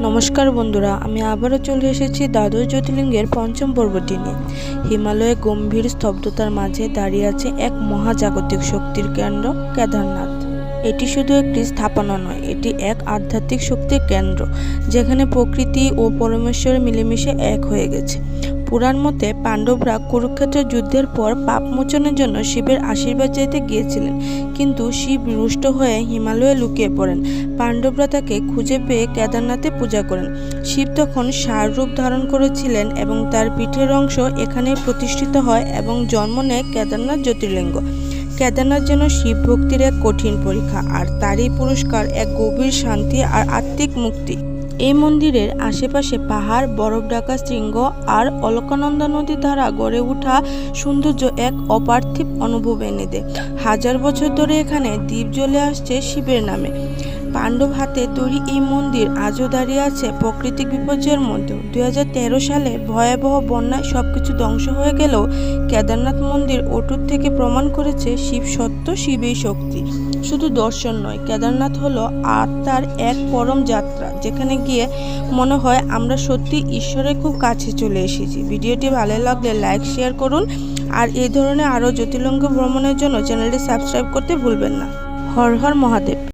নমস্কার বন্ধুরা, আমি আবারও চলে এসেছি দ্বাদশ জ্যোতির্লিঙ্গের পঞ্চম পর্বটি নিয়ে। হিমালয়ে গম্ভীর স্তব্ধতার মাঝে দাঁড়িয়ে আছে এক মহাজাগতিক শক্তির কেন্দ্র কেদারনাথ। এটি শুধু একটি স্থাপনা নয়, এটি এক আধ্যাত্মিক শক্তির কেন্দ্র, যেখানে প্রকৃতি ও পরমেশ্বর মিলেমিশে এক হয়ে গেছে। পুরাণ মতে পাণ্ডবরা কুরুক্ষেত্রের যুদ্ধের পর পাপ মোচনের জন্য শিবের আশীর্বাদ চাইতে গিয়েছিলেন, কিন্তু শিব রুষ্ট হয়ে হিমালয়ে লুকিয়ে পড়েন। পাণ্ডবরা তাকে খুঁজে পেয়ে কেদারনাথে পূজা করেন। শিব তখন ষাঁড় রূপ ধারণ করেছিলেন এবং তার পিঠের অংশ এখানে প্রতিষ্ঠিত হয় এবং জন্ম নেয় কেদারনাথ জ্যোতির্লিঙ্গ। কেদারনাথ যেন শিব ভক্তির এক কঠিন পরীক্ষা, আর তারই পুরস্কার এক গভীর শান্তি আর আত্মিক মুক্তি। এই মন্দিরের আশেপাশে পাহাড়, বরফ ঢাকা শৃঙ্গ আর অলকানন্দা নদীর ধারা গড়ে ওঠা সৌন্দর্য এক অপার্থিব অনুভব এনে দেয়। হাজার বছর ধরে এখানে দ্বীপ জ্বলে আসছে শিবের নামে। পাণ্ডব হাতে তৈরি এই মন্দির আজও দাঁড়িয়ে আছে প্রাকৃতিক বিপর্যয়ের মধ্যেও। 2013 সালে ভয়াবহ বন্যায় সবকিছু ধ্বংস হয়ে গেলেও কেদারনাথ মন্দির অটুট থেকে প্রমাণ করেছে শিব সত্য, শিবেই শক্তি। শুধু দর্শন নয়, কেদারনাথ হলো আত্মার এক পরম যাত্রা, যেখানে গিয়ে মনে হয় আমরা সত্যি ঈশ্বরের খুব কাছে চলে এসেছি। ভিডিওটি ভালো লাগলে লাইক, শেয়ার করুন, আর এই ধরনের আরও জ্যোতির্লিঙ্গ ভ্রমণের জন্য চ্যানেলটি সাবস্ক্রাইব করতে ভুলবেন না। হর হর মহাদেব।